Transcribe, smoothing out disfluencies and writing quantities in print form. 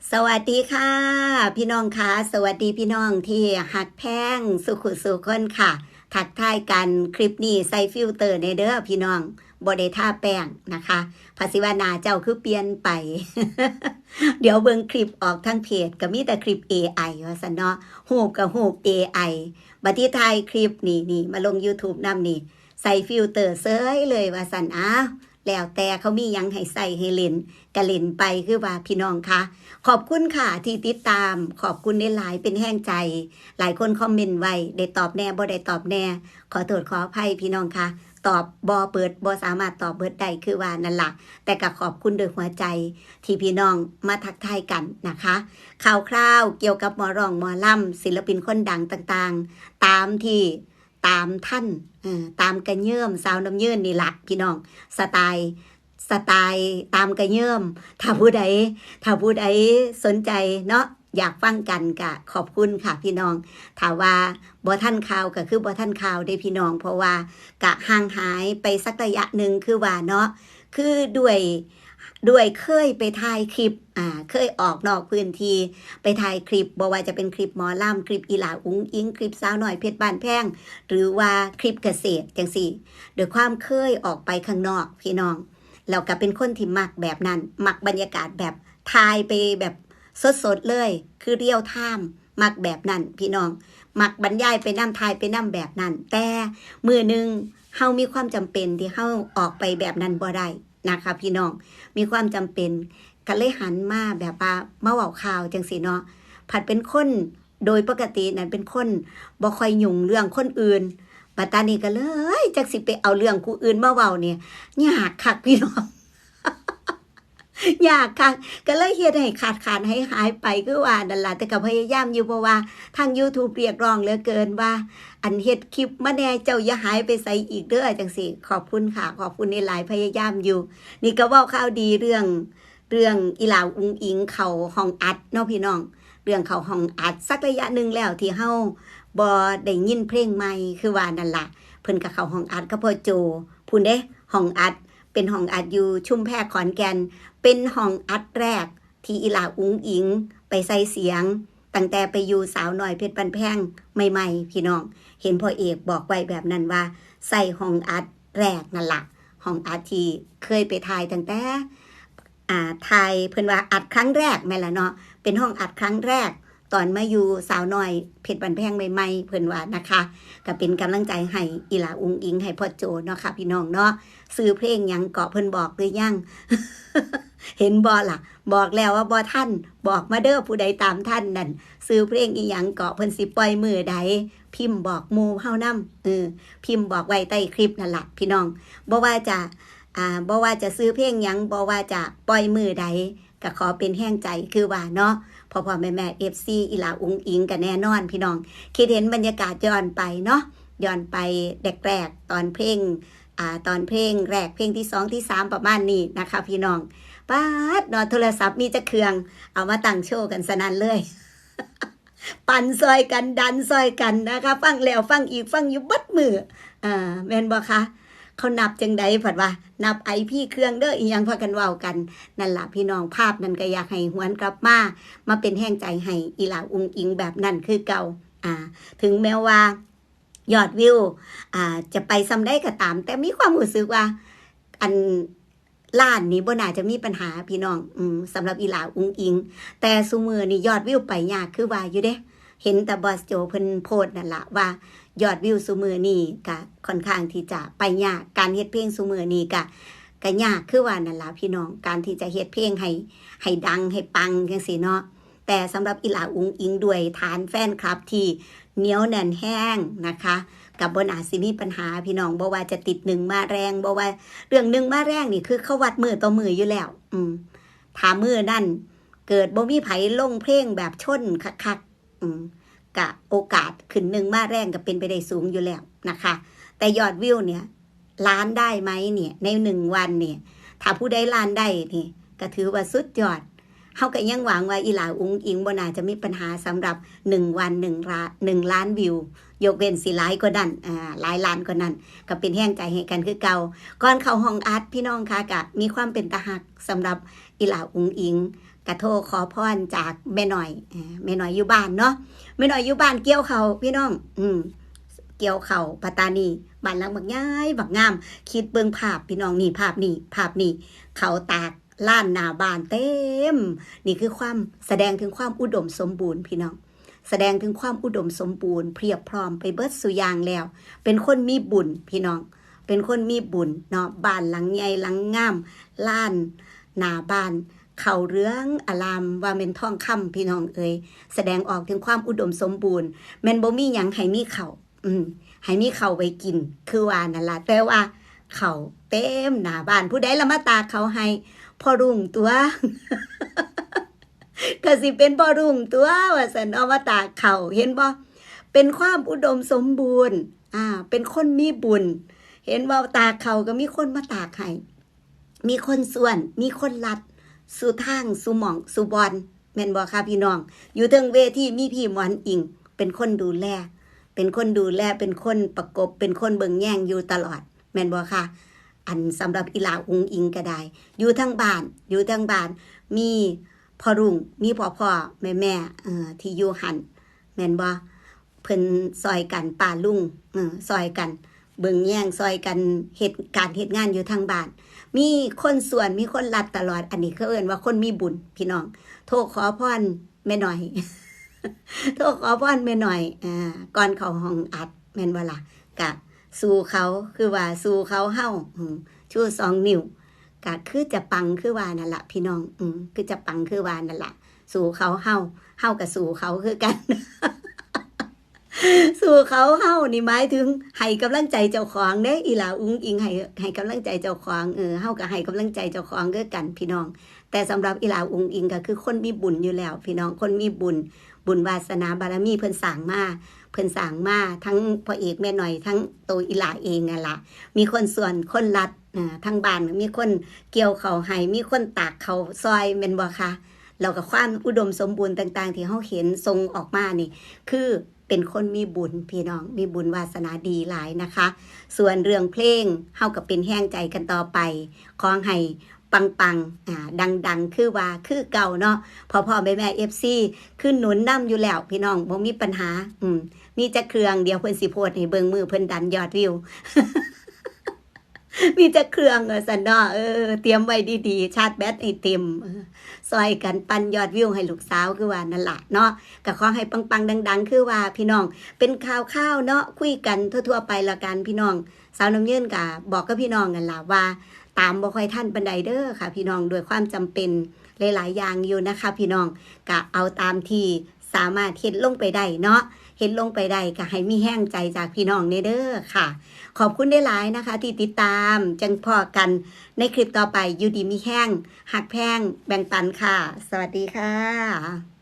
สวัสดีค่ะพี่น้องคะสวัสดีพี่น้องที่หักแพงสุขุสุขคนค่ะทักทายกันคลิปนี้ใส่ฟิลเตอร์ในเด้อพี่น้องบ่ได้ท่าแป้งนะคะภาษิวาหนาเจ้าคือเปลี่ยนไปเดี๋ยวเบิ่งคลิปออกทั้งเพจก็มีแต่คลิป AI ว่าซั่นเนาะรูปกับรูป AI บัดที่ถ่ายคลิปนี่มาลง YouTube นำนี่ใส่ฟิลเตอร์เซยเลยว่าซั่นอ้าวแล้วแต่เขามีหยังให้ใส่ให้เล่นก็เล่นไปคือว่าพี่น้องคะขอบคุณค่ะที่ติดตามขอบคุณในหลายเป็นแห้งใจหลายคนคอมเมนต์ไว้ได้ตอบแน่บ่ได้ตอบแน่ขอโทษขออภัยพี่น้องค่ะตอบบเปิดบ่สามารถตอบเบิดได้คือว่านั่นล่ะแต่ก็ขอบคุณโดยหัวใจที่พี่น้องมาทักทายกันนะคะข่าวคราวเกี่ยวกับหมอร้องหมอล่ำศิลปินคนดังต่างๆตามที่ตามท่านตามกระเยื่อมสาวน้ำยืนนี่ละพี่น้องสไตล์ตามกระเยื่อมถ้าผู้ใดสนใจเนาะอยากฟังกันกะขอบคุณค่ะพี่น้องถ้าว่าบ่ท่านข่าวก็คือบ่ท่านข่าวได้พี่น้องเพราะว่ากะห่างหายไปสักระยะหนึ่งคือว่าเนาะคือด้วยเคยไปถ่ายคลิปเคยออกนอกพื้นที่ไปถ่ายคลิปบ่ว่าจะเป็นคลิปหมอลำคลิปอีหลาอุ๋งอิงคลิปสาวหน่อยเพชรบ้านแพงหรือว่าคลิปเกษตรจังซี่โดยความเคยออกไปข้างนอกพี่น้องแล้วก็เป็นคนที่มักแบบนั้นมักบรรยากาศแบบถ่ายไปแบบสดๆเลยคือเรียลไทม์มักแบบนั้นพี่น้องมักบรรยายไปนำถ่ายไปนำแบบนั้นแต่มื้อนึงเฮามีความจำเป็นที่เฮาออกไปแบบนั้นบ่ได้นะคะพี่น้องมีความจำเป็นก็เลยหันมาแบบว่ามาเว้าข่าวจังซี่เนาะผัดเป็นคนโดยปกตินั้นเป็นคนบ่ค่อยยุ่งเรื่องคนอื่นปัตตานีก็เลยจักสิไปเอาเรื่องผู้อื่นมาเว้าเนี่ยยากคักพี่น้อง ยากค่ะก็เลยเฮ็ดให้ขาดให้หายไปคือว่านั่นล่ะแต่ก็พยายามอยู่เพราะว่าทาง YouTube เรียกร้องเหลือเกินว่าอันเฮ็ดคลิปมาแน่เจ้าอย่าหายไปไสอีกเด้อจังซี่ขอบคุณค่ะขอบคุณในหลายพยายามอยู่นี่ก็เว้าข่าวดีเรื่องอีหลาอุ๋งอิงเข้าห้องอัดเนาะพี่น้องเรื่องเข้าห้องอัดสักระยะหนึ่งแล้วที่เฮาบ่ได้ยินเพลงใหม่คือว่านั่นล่ะเพิ่นก็เข้าห้องอัดกับพ่อโจพู้นเด้ห้องอัดเป็นห้องอัดอยู่ชุมแพขอนแก่น เป็นห้องอัดแรกที่อีหลาอุ๋งอิงไปใส่เสียงตั้งแต่ไปอยู่สาวน้อยเพชรบ้านแพงใหม่ๆพี่น้องเห็นพ่อเอกบอกไว้แบบนั้นว่าใส่ห้องอัดแรกนั่นละห้องอัดที่เคยไปถ่ายตั้งแต่ถ่ายเพิ่นว่าอัดครั้งแรกแม่นละเนาะเป็นห้องอัดครั้งแรกตอนมาอยู่สาวน้อยเพชรบ้านแพงใหม่ๆเพิ่นว่านะคะก็เป็นกำลังใจให้อีหลาอุ๋งอิงให้พ่อโจเนาะค่ะพี่น้องเนาะซื้อเพลงหยังเกาะเพิ่นบอกหรือยัง เห็นบอล่ะบอกแล้วว่าบอท่านบอกมาเด้อผู้ใดตามท่านนั่นซื้อเพลงอีหยังเกาะเพิ่นสิปล่อยมือใดพิมพ์บอกหมู่เฮานำพิมพ์บอกไว้ใต้คลิปนั่นล่ะพี่น้องบ่ว่าจะซื้อเพลงหยังบ่ว่าจะปล่อยมือใดก็ขอเป็นแห้งใจคือว่าเนาะพ่อๆแม่ๆ FC อีหลาอุ๋งอิงก็แน่นอนพี่น้องคิดเห็นบรรยากาศย้อนไปเนาะย้อนไปแรกๆตอนเพลงแรกเพลงที่2ที่3ประมาณนี้นะคะพี่น้อง ป๊าดเนาะโทรศัพท์มีจะเครื่องเอามาตั้งโชว์กันสนั่นเลย ปั่นซอยกันดันซอยกันนะคะฟังแล้วฟังอีกฟังอยู่เบัดมือแม่นบ่คะเขานับจังใดผัดว่านับไอพี่เครื่องเด้ออีหยังพากันเว้ากันนั่นล่ะพี่น้องภาพนั้นก็อยากให้หวนกลับมาเป็นแห้งใจให้อีหลาอุงอิงแบบนั้นคือเก่าถึงแม้ว่ายอดวิวจะไปซ้ำได้ก็ตามแต่มีความรู้สึกว่าอัน ล้านนี้บ่น่าจะมีปัญหาพี่น้องสำหรับอีหลาอุ๋งอิงแต่ซุมื้อนี่ยอดวิวไปยากคือว่าอยู่เด้เห็นแต่บอสโจเพิ่นโพสต์นั่นล่ะว่ายอดวิวซุมื้อนี้ก็ค่อนข้างที่จะไปยากการเฮ็ดเพลงซุมื้อนี้ก็ยากคือว่านั่นล่ะพี่น้องการที่จะเฮ็ดเพลงให้ดังให้ปังจังซี่เนาะแต่สำหรับอีหลาอุ๋งอิงด้วยฐานแฟนคลับที่เหนียวแน่นแห้งนะคะกับบนอาจสิมีปัญหาพี่น้องบ่ว่าจะติดหนึ่งมาแรงบ่ว่าเรื่องหนึ่งมาแรงนี่คือเขาวัดมือต่อมืออยู่แล้วถ้ามือนั่นเกิดบ่มีไผลงเพลงแบบชนคักๆกะโอกาสขึ้นหนึ่งมาแรงก็เป็นไปได้สูงอยู่แล้วนะคะแต่ยอดวิวเนี่ยล้านได้ไหมเนี่ยใน1 วันเนี่ยถ้าผู้ใดล้านได้นี่ก็ถือว่าสุดยอด เฮาก็ยังหวังว่าอีหลาอุ้งอิงบ่น่าจะมีปัญหาสำหรับ1วัน1 ล้านวิวยกเว้นสิหลายกว่านั้นหลายล้านกว่านั้นก็เป็นแรงใจให้กันคือเก่าก่อนเข้าห้องอัดพี่น้องค่ะก็มีความเป็นตาฮักสำหรับอีหลาอุ้งอิงก็โทรขอพรจากแม่หน่อยแม่หน่อยอยู่บ้านเนาะแม่หน่อยอยู่บ้านเกี่ยวเขาพี่น้องเกี่ยวเขาปัตตานีบ้านหลังบักย้ายบักงามคิดเบิ่งภาพพี่น้องนี่ภาพนี่เขาตากล้านหน้าบ้านเต็มนี่คือความแสดงถึงความอุดมสมบูรณ์พี่น้องแสดงถึงความอุดมสมบูรณ์เพียบพร้อมไปเบิดสุอย่างแล้วเป็นคนมีบุญพี่น้องเป็นคนมีบุญเนาะบ้านหลังใหญ่หลังงามล้านหน้าบ้านเขาเรื่องอลามว่าเป็นทองคำพี่น้องเอ้ยแสดงออกถึงความอุดมสมบูรณ์แม่นบ่มีหยังให้มีเขาให้มีเขาไว้กินคือว่านั่นล่ะแต่ว่าเขาเต็มหน้าบ้านผู้ใดละมาตากเขาให้พ่อรุ่งตัว ก็สิเป็นพ่อรุ่งตัวว่าสันเอามาตากเขาเห็นบ่เป็นความอุดมสมบูรณ์เป็นคนมีบุญเห็นว่าตากเขาก็มีคนมาตากให้มีคนส่วนมีคนลัดสู่ทางสู่หม่องสู่บอนแม่นบ่ค่ะพี่น้องอยู่เทิงเวทีมีพี่หมอนอิงเป็นคนดูแลเป็นคนประกบเป็นคนเบิ่งแย่งอยู่ตลอดแม่นบ่ค่ะอันสำหรับอีหลาอุ้งอิงก็ได้อยู่ทั้งบ้านมีพ่อรุ่งมีพ่อแม่ที่อยู่หันแม่นบ่เพิ่นซอยกันป้าลุงซอยกันเบิ่งแย่งซอยกันเฮ็ดงานอยู่ทางบ้านมีคนส่วนมีคนรัดตลอดอันนี้เขาเอิ้นว่าคนมีบุญพี่น้องโทรขอพรแม่หน่อย โทรขอพรแม่หน่อยก่อนเข้าห้องอัดแม่นบ่ล่ะกะสู่เขาคือว่าสู่เขาเฮาชู2 นิ้วก็คือจะปังคือว่านั่นล่ะพี่น้องคือจะปังคือว่านั่นล่ะสู่เขาเฮากับสู่เขาคือกัน สู่เขาเฮานี่หมายถึงให้กำลังใจเจ้าของเด้อีหลาอุ้งอิงให้กำลังใจเจ้าของเฮาก็ให้กำลังใจเจ้าของคือกันพี่น้องแต่สำหรับอีหลาอุ้งอิงก็คือคนมีบุญอยู่แล้วพี่น้องคนมีบุญวาสนาบารมีเพิ่นสร้างมาทั้งพ่อเอกแม่หน่อยทั้งตัวอีหลาเองนั่นล่ะมีคนส่วนคนรัดทั้งบ้านมีคนเกี่ยวเขาให้มีคนตากเขาซอยแม่นบ่คะแล้วก็ความอุดมสมบูรณ์ต่างๆที่เฮาเห็นทรงออกมานี่คือเป็นคนมีบุญพี่น้องมีบุญวาสนาดีหลายนะคะส่วนเรื่องเพลงเฮาก็เป็นแห้งใจกันต่อไปขอให้ปังดังคือว่าคือเก่าเนาะพ่อแม่ FC ขึ้นหนุนนำอยู่แล้วพี่น้องบ่มีปัญหามีจักเครื่องเดียวเพิ่นสิโพสต์ให้เบิ่งมือเพิ่นดันยอดวิว มีจักเครื่องซั่นเนาะเตรียมไว้ดีๆชาร์จแบตให้เต็มซอยกันปั่นยอดวิวให้ลูกสาวคือว่านั่นล่ะเนาะก็ขอให้ปังๆดังๆคือว่าพี่น้องเป็นข่าวๆเนาะคุยกันทั่วๆไปละกันพี่น้องสาวน้ำเยินก็บอกกับพี่น้องกันล่ะว่าตามบ่ค่อยทันปานใดเด้อค่ะพี่น้องด้วยความจำเป็นหลายๆอย่างอยู่นะคะพี่น้องก็เอาตามที่สามารถเฮ็ดลงไปได้เนาะเฮ็ดลงไปได้ก็ให้มีแห้งใจจากพี่น้องเด้อค่ะขอบคุณได้หลายนะคะที่ติดตามจังพอกันในคลิปต่อไปอยู่ดีมีแห้งหักแพงแบ่งปันค่ะสวัสดีค่ะ